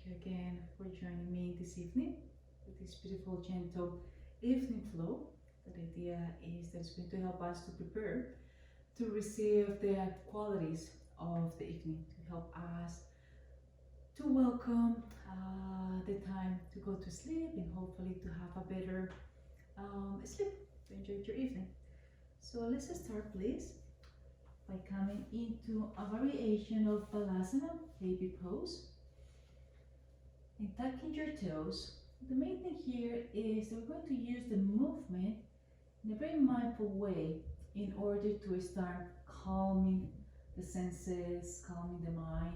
you again for joining me this evening with this beautiful, gentle evening flow. The idea is that it's going to help us to prepare to receive the qualities of the evening, to help us to welcome the time to go to sleep and hopefully to have a better sleep, to enjoy your evening. So let's start, please, by coming into a variation of Balasana, baby pose, and tucking your toes. The main thing here is that we're going to use the movement in a very mindful way in order to start calming the senses, calming the mind.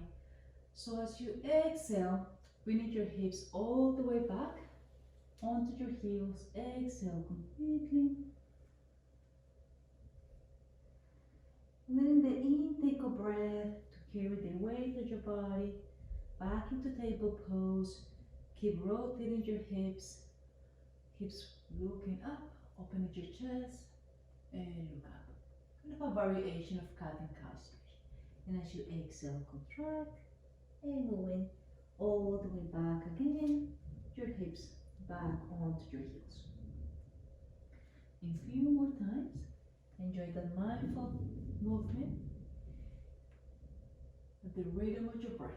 So as you exhale, bring your hips all the way back onto your heels. Exhale completely. And then in the intake of breath, to carry the weight of your body back into table pose. Keep rotating your hips looking up, opening your chest, and look up. Kind of a variation of cat and cow stretch. And as you exhale, contract, and moving all the way back again, your hips back onto your heels. In a few more times, enjoy the mindful movement at the rhythm of your breath.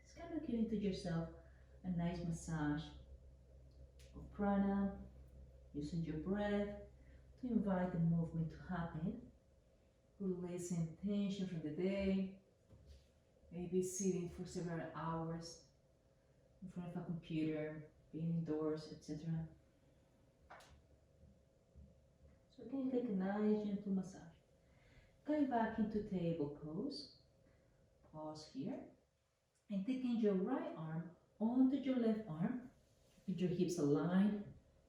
Just kind of giving to yourself a nice massage of prana, using your breath to invite the movement to happen, releasing tension from the day, maybe sitting for several hours in front of a computer, being indoors, etc. So again, take a nice gentle massage. Going back into table pose, pause here, and taking your right arm onto your left arm, with your hips aligned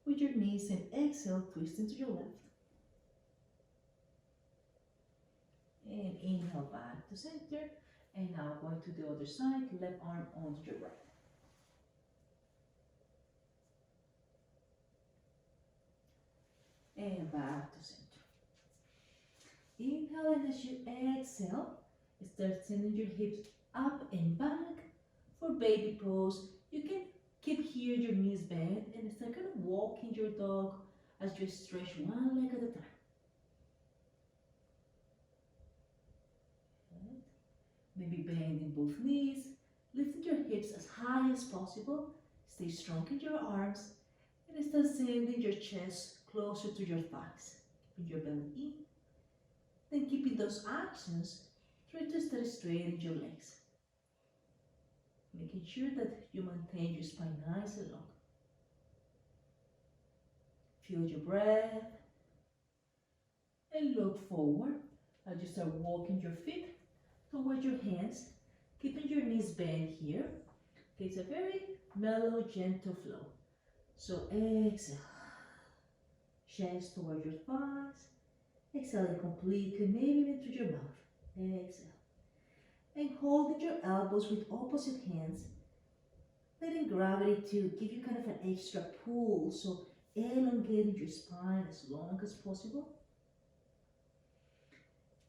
with your knees, and exhale, twisting to your left. And inhale back to center, and now going to the other side, left arm onto your right. And back to center. Inhale, and as you exhale, start sending your hips up and back for baby pose. You can keep here your knees bent and start kind of walking your dog as you stretch one leg at a time. Good. Maybe bending both knees, lifting your hips as high as possible. Stay strong in your arms and start sending your chest closer to your thighs. Bring your belly in. Then keeping those actions, try to stay straight in your legs. Making sure that you maintain your spine nice and long. Feel your breath and look forward as you start walking your feet towards your hands, keeping your knees bent here. Okay, it's a very mellow, gentle flow. So exhale, chest towards your thighs, exhaling completely, maybe even through your mouth. Exhale. And holding your elbows with opposite hands, letting gravity to give you kind of an extra pull, so elongating your spine as long as possible.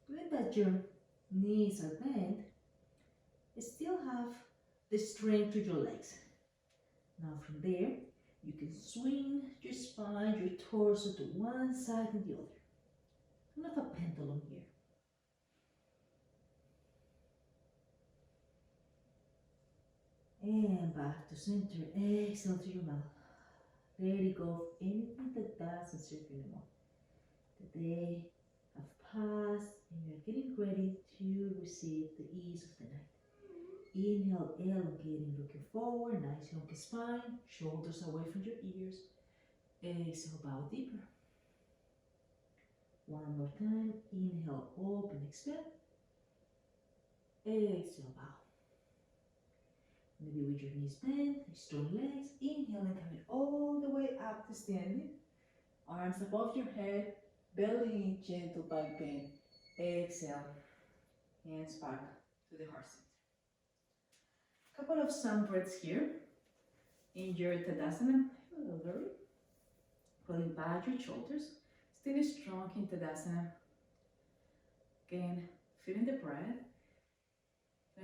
Given that your knees are bent, you still have the strength to your legs. Now from there, you can swing your spine, your torso to one side and the other. Kind of a pendulum here. And back to center. Exhale to your mouth. Let it go of anything that doesn't serve you anymore. The day have passed and you're getting ready to receive the ease of the night. Inhale, elongating, looking forward, nice long spine, shoulders away from your ears. Exhale, bow deeper. One more time. Inhale, open, expand. Exhale, bow. Maybe with your knees bent, strong legs. Inhale and coming all the way up to standing. Arms above your head, belly in, gentle back bend. Exhale, hands back to the heart center. Couple of sun breaths here in your Tadasana. Pulling back your shoulders, stay strong in Tadasana. Again, feeling the breath.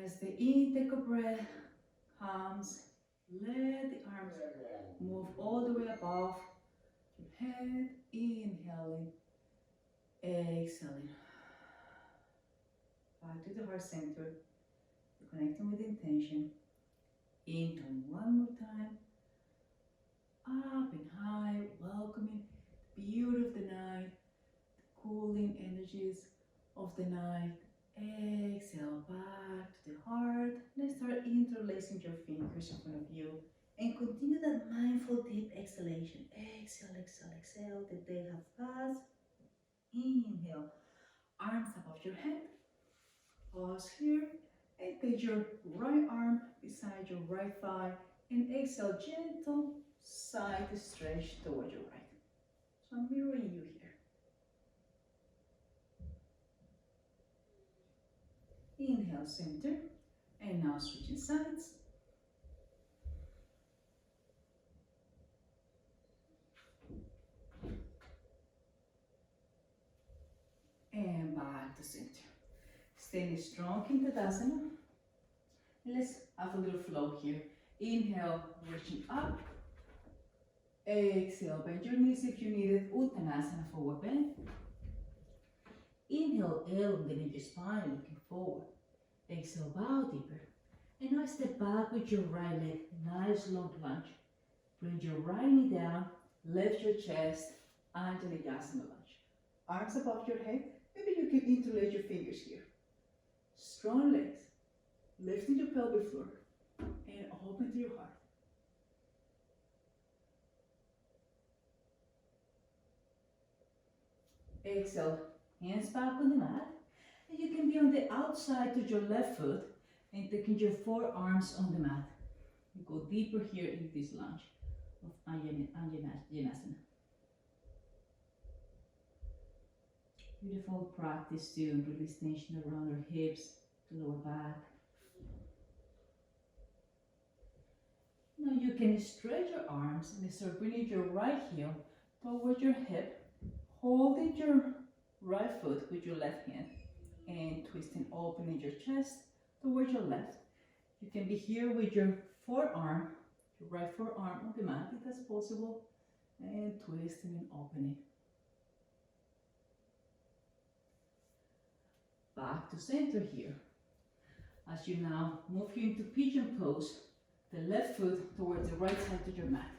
As the intake of breath comes, let the arms move all the way above your head, inhaling, exhaling. Back to the heart center, connecting with intention. Intone one more time, up and high, welcoming the beauty of the night, the cooling energies of the night. Exhale back to the heart. Let's start interlacing your fingers in front of you and continue that mindful deep exhalation. Exhale, exhale, exhale. The day has passed. Inhale, arms above your head. Pause here and take your right arm beside your right thigh and exhale, gentle side stretch toward your right. So I'm mirroring you here. Inhale, center, and now switching sides. And back to center. Staying strong in Tadasana. Let's have a little flow here. Inhale, reaching up. Exhale, bend your knees if you need it. Uttanasana, forward bend. Inhale, elongate your spine, looking forward. Exhale, bow deeper. And now step back with your right leg. Nice long lunge. Bring your right knee down. Lift your chest. Anjaneyasana lunge. Arms above your head. Maybe you can interlace your fingers here. Strong legs. Lifting your pelvic floor. And open to your heart. Exhale, hands back on the mat. And you can be on the outside to your left foot and taking your forearms on the mat. You go deeper here in this lunge of Anjaneyasana. Beautiful practice to release tension around our hips, to lower back. Now you can stretch your arms and start bringing your right heel toward your hip, holding your right foot with your left hand and twisting, opening your chest towards your left. You can be here with your forearm, your right forearm on the mat if that's possible, and twisting and opening. Back to center here. As you now move you into pigeon pose, the left foot towards the right side of your mat.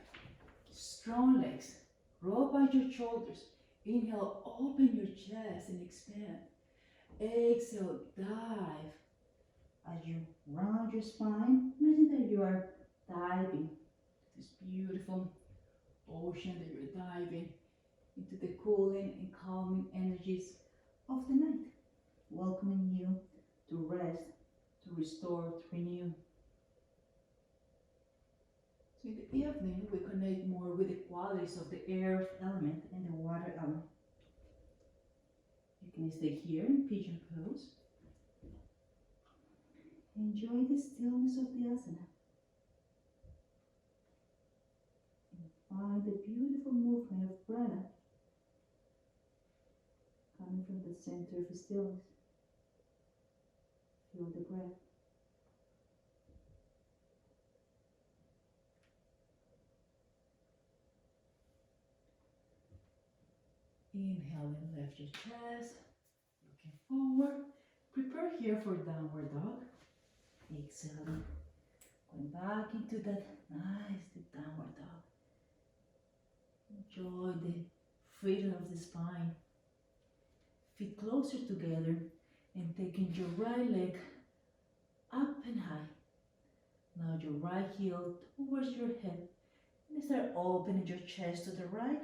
Strong legs, roll by your shoulders. Inhale, open your chest and expand. Exhale, dive. As you round your spine, imagine that you are diving this beautiful ocean, that you're diving into the cooling and calming energies of the night, welcoming you to rest, to restore, to renew. So in the evening, we connect more with the qualities of the air element and the water element. You can stay here in pigeon pose. Enjoy the stillness of the asana. And find the beautiful movement of prana coming from the center of the stillness. Feel the breath. Inhale and lift your chest, looking forward. Prepare here for downward dog. Exhale, going back into that nice deep downward dog. Enjoy the freedom of the spine. Feet closer together and taking your right leg up and high. Now your right heel towards your head. And start opening your chest to the right.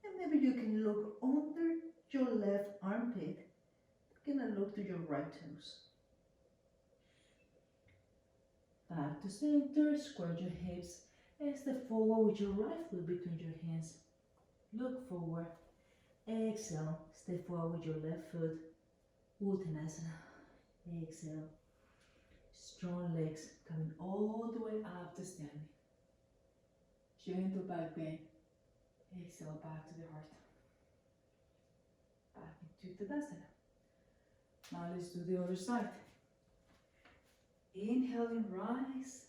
And maybe you can look under your left armpit. You can look to your right toes. Back to center, square your hips and step forward with your right foot between your hands. Look forward. Exhale, step forward with your left foot. Uttanasana. Exhale. Strong legs coming all the way up to standing. Gentle back bend. Exhale back to the heart. Back into Tadasana. Now let's do the other side. Inhaling, rise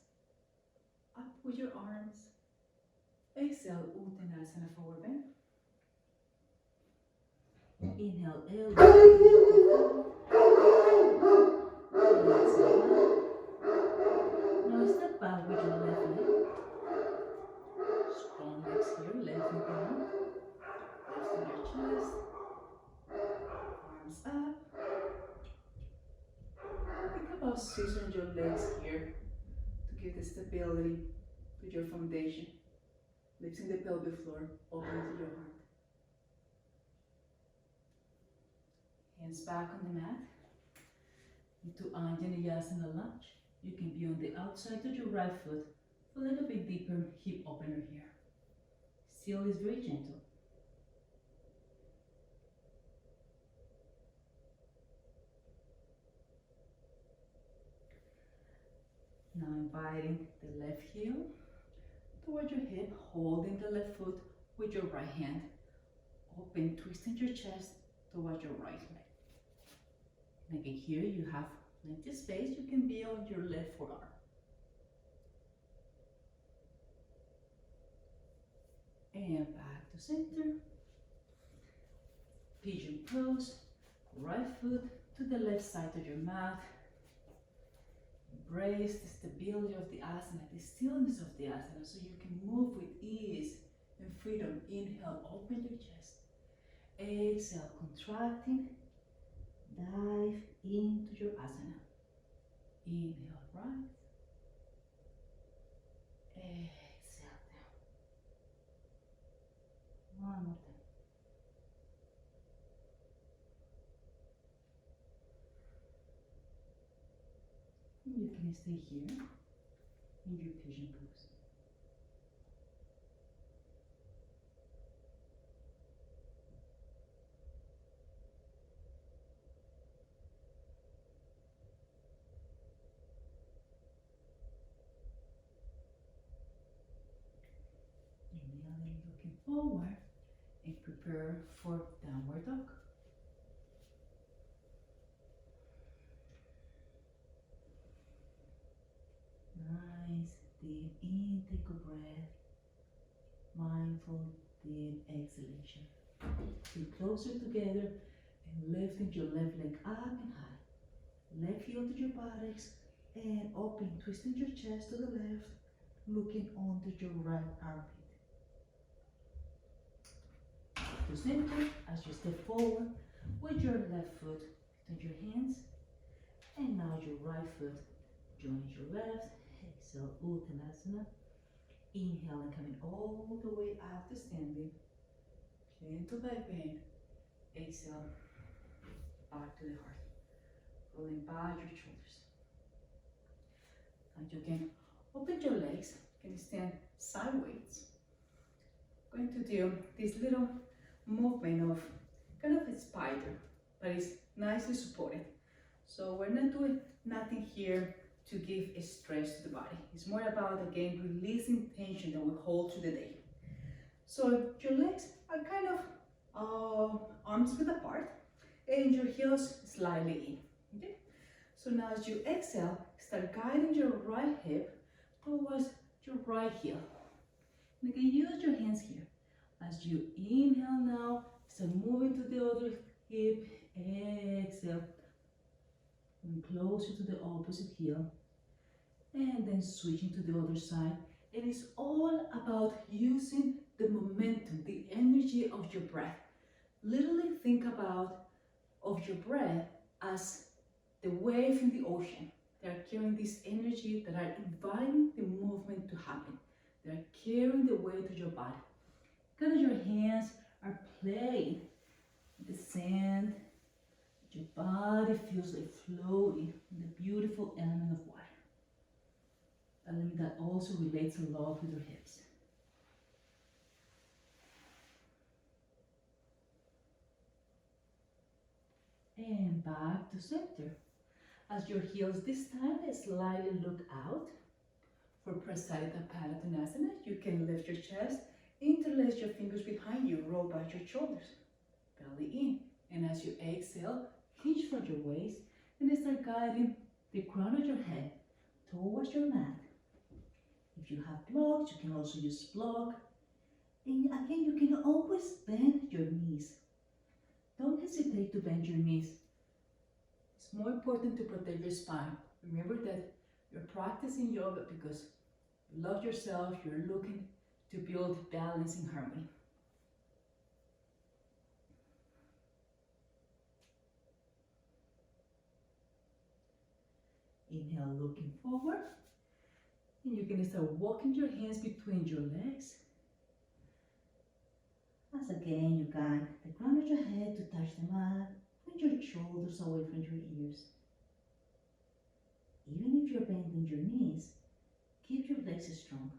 up with your arms. Exhale, Uttanasana, forward bend. Inhale, elbow. Exhale. Now step back with your left leg. Strong legs here, left knee down. Lifting your chest. Arms up. Think about scissoring your legs here to give the stability to your foundation. Lifting the pelvic floor, open to your heart. Hands back on the mat. Into Anjaneyasana lunge. You can be on the outside of your right foot for a little bit deeper hip opener here. Still is very gentle. Now inviting the left heel towards your hip, holding the left foot with your right hand. Open, twisting your chest towards your right leg. And again, here you have plenty of space. You can be on your left forearm. And back to center. Pigeon pose. Right foot to the left side of your mat. Embrace the stability of the asana, the stillness of the asana, so you can move with ease and freedom. Inhale, open your chest. Exhale, contracting. Dive into your asana. Inhale, rise. Exhale down. One more time. You can stay here in your pigeon pose. Inhaling, looking forward, and prepare for downward dog. Nice deep intake of breath, mindful deep exhalation. Feel closer together and lifting your left leg up and high. Left heel to your buttocks and open, twisting your chest to the left, looking onto your right armpit. To center as you step forward with your left foot to your hands, and now your right foot joins your left. Exhale, Uttanasana. Inhale and coming all the way up to standing. Gentle back bend. Exhale, back to the heart. Rolling back your shoulders. And you can open your legs. You can stand sideways. Going to do this little movement of kind of a spider, but it's nicely supported. So we're not doing nothing here to give a stress to the body. It's more about, again, releasing tension that we hold through the day. So your legs are kind of arms width apart and your heels slightly in. Okay? So now as you exhale, start guiding your right hip towards your right heel. And again, use your hands here. As you inhale now, start moving to the other hip. Exhale. And closer to the opposite heel, and then switching to the other side. It is all about using the momentum, the energy of your breath. Literally think about of your breath as the wave in the ocean. They are carrying this energy that are inviting the movement to happen. They are carrying the weight of your body. Kind of your hands are playing the sand. Your body feels like floating in the beautiful element of water. Element that also relates a lot with your hips. And back to center. As your heels this time slightly look out for Prasarita Padottanasana, you can lift your chest, interlace your fingers behind you, roll back your shoulders, belly in. And as you exhale, hinge from your waist and start guiding the crown of your head towards your mat. If you have blocks, you can also use block. And again, you can always bend your knees. Don't hesitate to bend your knees. It's more important to protect your spine. Remember that you're practicing yoga because you love yourself, you're looking to build balance and harmony. Inhale, looking forward. And you're going to start walking your hands between your legs. As again, you guide the crown of your head to touch the mat and your shoulders away from your ears. Even if you're bending your knees, keep your legs strong.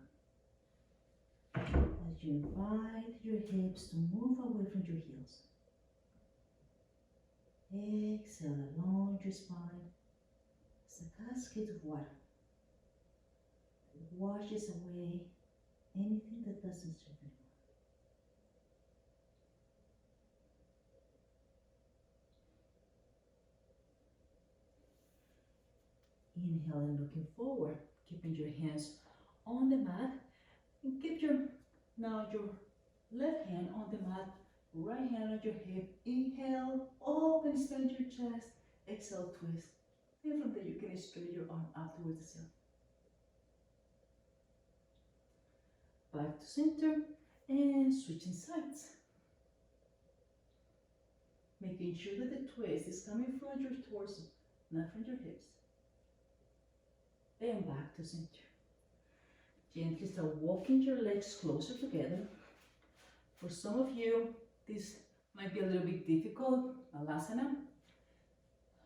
As you invite your hips to move away from your heels. Exhale along your spine. It's a cascade of water. It washes away anything that doesn't serve you. Inhale and looking forward, keeping your hands on the mat, and keep your left hand on the mat, right hand on your hip. Inhale, open, expand your chest. Exhale, twist. And from there you can straighten your arm up towards the ceiling. Back to center and switching sides. Making sure that the twist is coming from your torso, not from your hips. And back to center. Gently start walking your legs closer together. For some of you, this might be a little bit difficult, Malasana.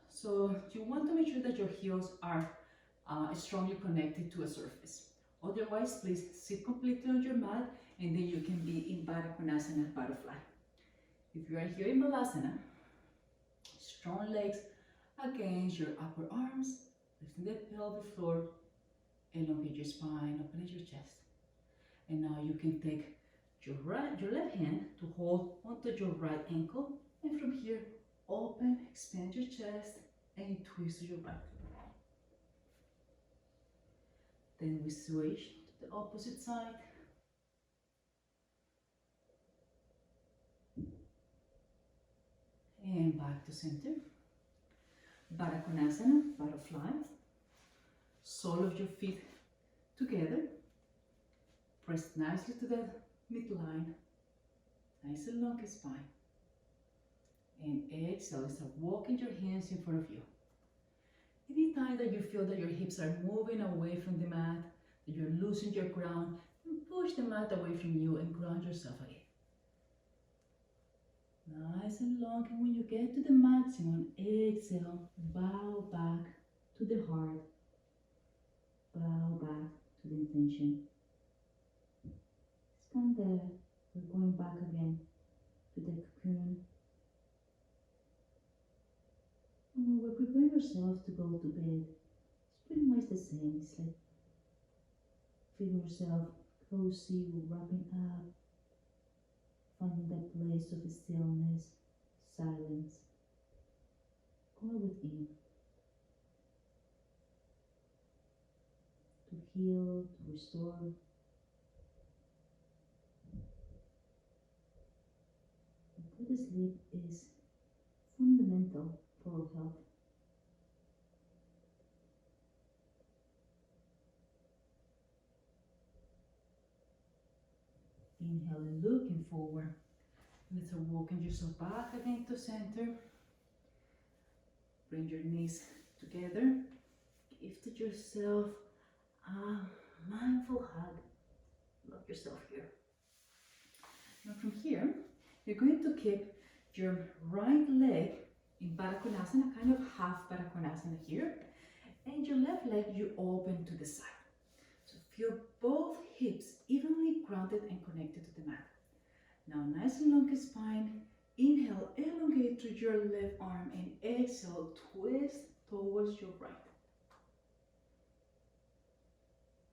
So you want to make sure that your heels are strongly connected to a surface. Otherwise, please sit completely on your mat and then you can be in Baddha Konasana, butterfly. If you are here in Malasana, strong legs against your upper arms, lifting the pelvic floor, elongate your spine, open your chest. And now you can take your left hand to hold onto your right ankle, and from here, open, expand your chest, and twist to your right. Then we switch to the opposite side. And back to center. Baddha Konasana, butterfly. Sole of your feet together. Press nicely to the midline. Nice and long spine. And exhale, start walking your hands in front of you. Anytime that you feel that your hips are moving away from the mat, that you're losing your ground, push the mat away from you and ground yourself again. Nice and long, and when you get to the maximum, exhale, bow back to the heart, bow back to the intention. Stand there, we're going back again to the cocoon. And when we're preparing ourselves to go to bed, it's pretty much the same. It's like feeling yourself cozy, wrapping up, finding that place of stillness, silence. Go within to heal, to restore. A good sleep is fundamental for our health. Inhale and looking forward. And start walking yourself back again to center. Bring your knees together. Give to yourself a mindful hug. Love yourself here. Now from here, you're going to keep your right leg in Baddha Konasana, kind of half Baddha Konasana here. And your left leg you open to the side. So feel both hips evenly grounded and connected to the mat. Now nice and long spine. Inhale, elongate to your left arm, and exhale, twist towards your right.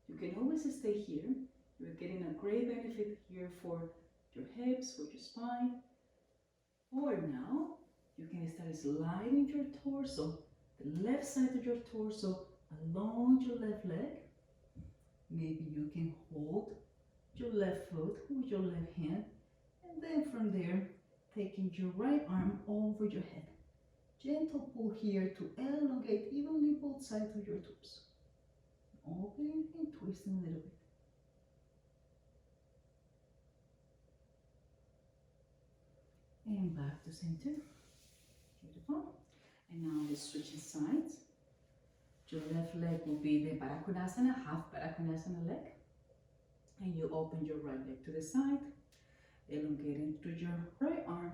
You can always stay here. You're getting a great benefit here for your hips, for your spine. Or now, you can start sliding your torso, the left side of your torso, along your left leg. Maybe you can hold your left foot with your left hand, and then from there, taking your right arm over your head. Gentle pull here to elongate evenly both sides of your toes. Open and twisting a little bit. And back to center. Beautiful. And now let's switch sides. Your left leg will be the Barakonasana, half Barakonasana leg. And you open your right leg to the side, elongating through your right arm,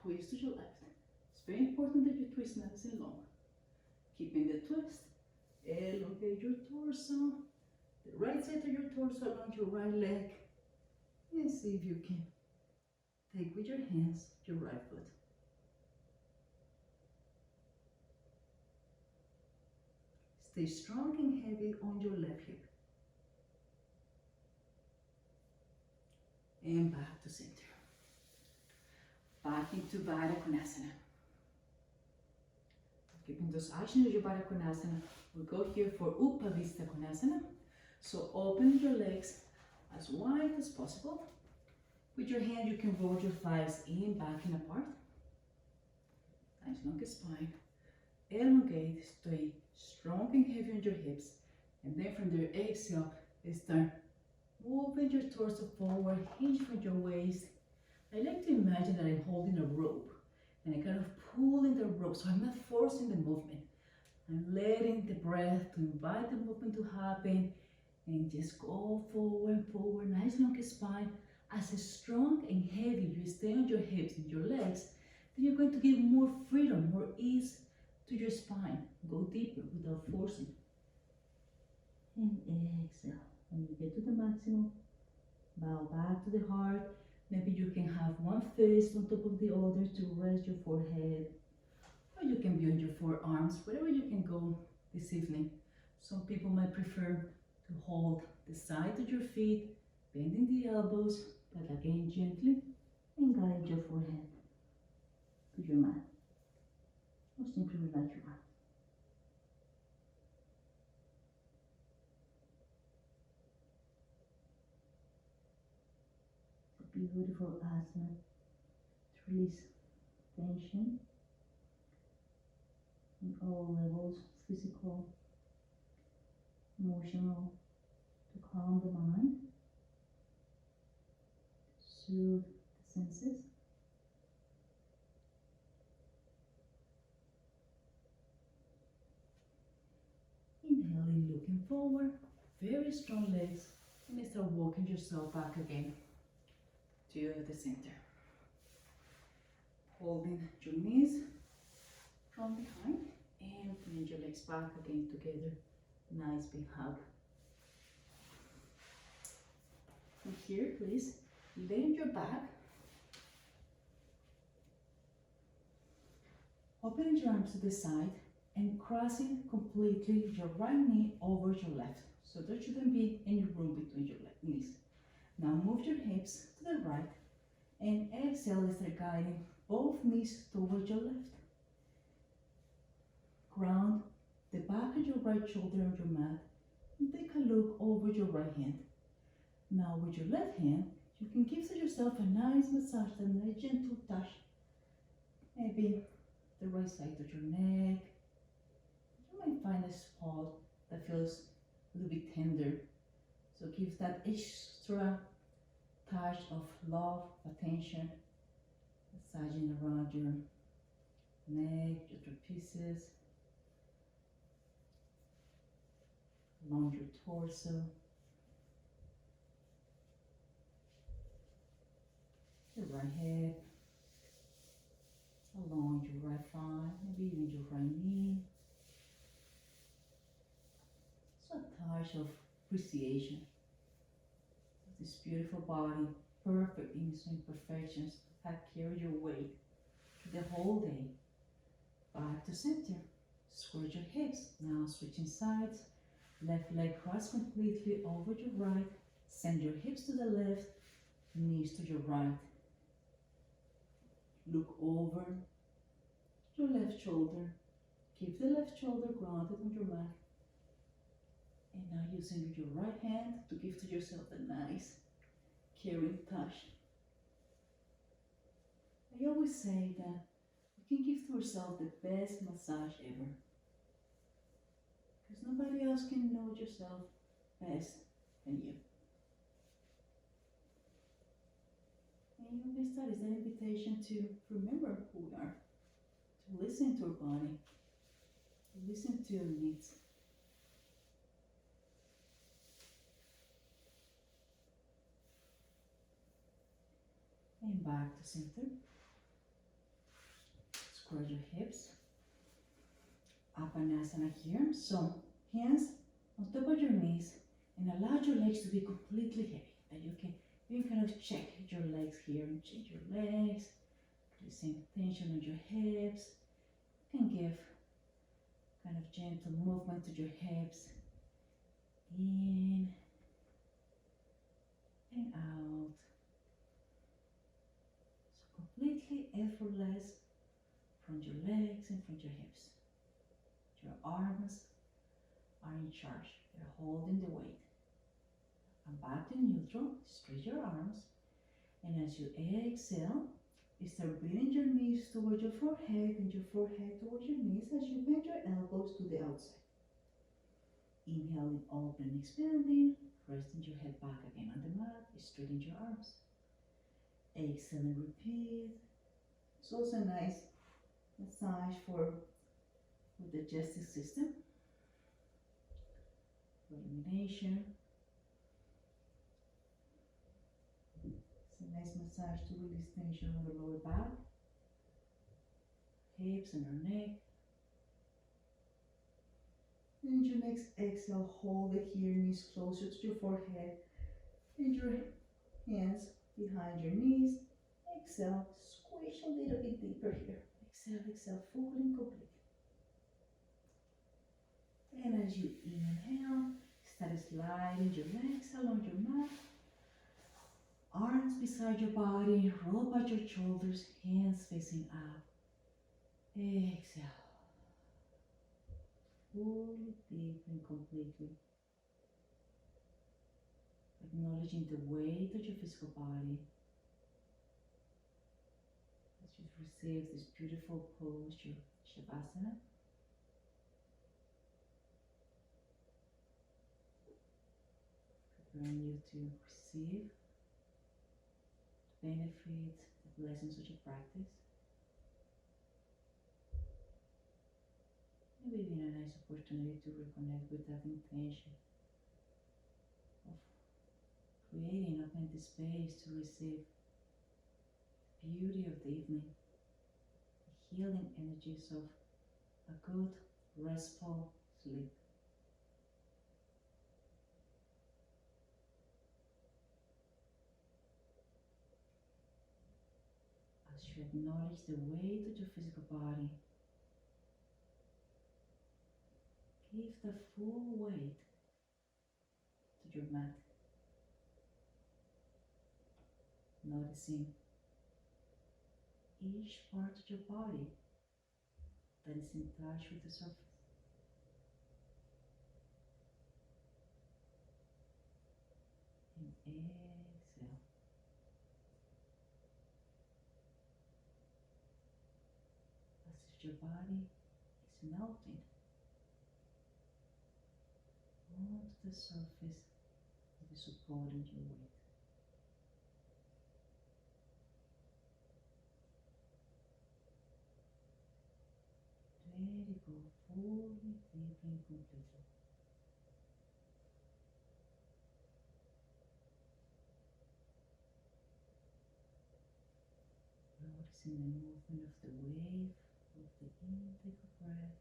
twist to your left. It's very important that you twist nice and long. Keeping the twist, elongate your torso, the right side of your torso along your right leg, and see if you can take with your hands your right foot. Stay strong and heavy on your left hip. And back to center. Back into Baddha Konasana. Keeping those actions of your Baddha Konasana, we'll go here for Upavista Konasana. So open your legs as wide as possible. With your hand, you can roll your thighs in, back, and apart. Nice long spine. Elongate, stay strong and heavy on your hips. And then from there, exhale, start moving your torso forward, hinge from your waist. I like to imagine that I'm holding a rope and I kind of pulling the rope, so I'm not forcing the movement. I'm letting the breath to invite the movement to happen and just go forward, forward, nice long spine. As strong and heavy you stay on your hips and your legs, then you're going to give more freedom, more ease to your spine. Go deeper without forcing. And exhale. When you get to the maximum, bow back to the heart. Maybe you can have one fist on top of the other to rest your forehead. Or you can be on your forearms, wherever you can go this evening. Some people might prefer to hold the side of your feet, bending the elbows, but again gently, and guide your forehead to your mat. Or simply relax your arms. Beautiful asana to release tension in all levels, physical, emotional, to calm the mind, soothe the senses. Inhaling, looking forward, very strong legs, and start walking yourself back again to the center. Holding your knees from behind and bring your legs back again together. Nice big hug. From here, please lay on your back. Opening your arms to the side and crossing completely your right knee over your left. So there shouldn't be any room between your knees. Now move your hips to the right and exhale, start guiding both knees towards your left. Ground the back of your right shoulder on your mat and take a look over your right hand. Now with your left hand, you can give yourself a nice massage, a nice gentle touch. Maybe the right side of your neck. You might find a spot that feels a little bit tender. So give that extra touch of love, attention, massaging around your neck, your trapezius, along your torso, your right hip, along your right thigh, maybe even your right knee. So a touch of appreciation of this beautiful body, perfect in its imperfections, that carry your weight through the whole day. Back to center. Square your hips. Now switching sides. Left leg cross completely over your right. Send your hips to the left, knees to your right. Look over your left shoulder. Keep the left shoulder grounded on your mat. And now using your right hand to give to yourself a nice, caring touch. I always say that we can give to ourselves the best massage ever. Because nobody else can know yourself best than you. And you may start is an invitation to remember who we are, to listen to our body, to listen to your needs. And back to center. Square your hips. Apanasana here. So hands on top of your knees and allow your legs to be completely heavy. That you can kind of check your legs here and change your legs. Placing tension on your hips. You can give kind of gentle movement to your hips. In and out. So completely effortless from your legs and from your hips. Your arms are in charge. They're holding the weight. And back to neutral. Stretch your arms. And as you exhale, you start bringing your knees towards your forehead and your forehead towards your knees as you bend your elbows to the outside. Inhaling, open, expanding. Resting your head back again on the mat. Straightening your arms. Exhale and repeat. It's also a nice massage for the digestive system. For elimination. It's a nice massage to release tension on the lower back, hips and our neck. And your next exhale, hold it here, knees closer to your forehead and your hands behind your knees. Exhale, squish a little bit deeper here. Exhale, exhale, fully and complete. And as you inhale, start sliding your legs along your mat. Arms beside your body, roll back your shoulders, hands facing up. Exhale. Fully, deep and completely. Acknowledging the weight of your physical body. As you receive this beautiful posture, Shavasana. Preparing you to receive the benefits, the blessings of your practice. Maybe even a nice opportunity to reconnect with that intention of creating a plenty space to receive the beauty of the evening, the healing energies of a good, restful sleep. As you acknowledge the weight of your physical body, give the full weight to your mat. Noticing each part of your body that is in touch with the surface. And exhale. As if your body is melting onto the surface that is supporting your weight. Let it go fully, deeply and completely. Noticing the movement of the wave of the intake of breath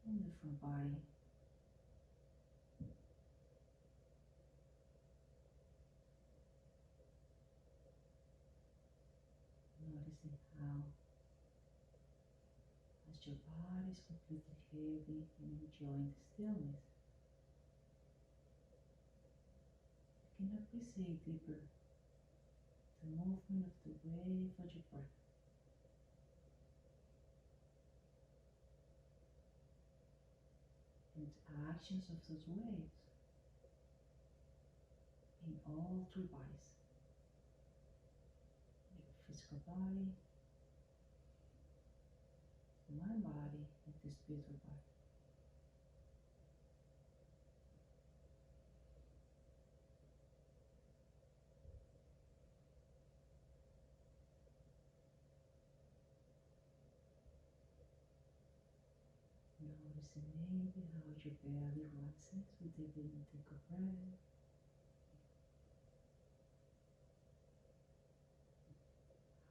in the front body. Noticing how as your body is completely heavy and enjoying the stillness, you can appreciate deeper the movement of the wave of your breath. different actions of those waves in all three bodies. Your physical body, mind body, and the spiritual body. Noticing maybe how your belly rises with every intake of breath.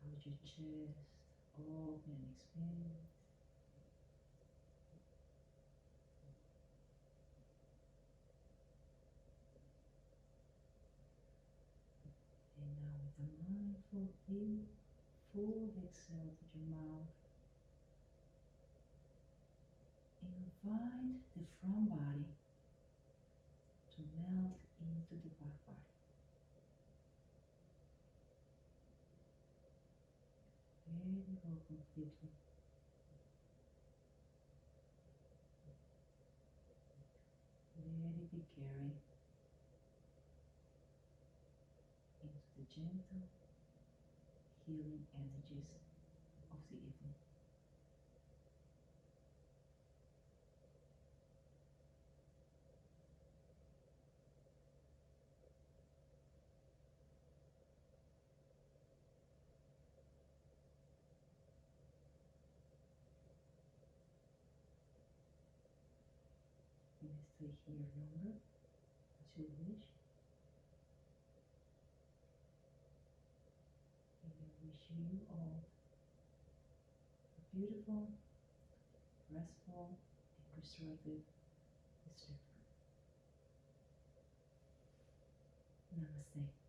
How your chest open and expand. And now with a mindful, deep, full exhale to your mouth, invite the front body to melt into the back body. Let it go completely. Let it be carried into the gentle, healing energies of the evening. You may stay here longer as you wish. And I wish you all a beautiful, restful, and restorative sleep. Namaste.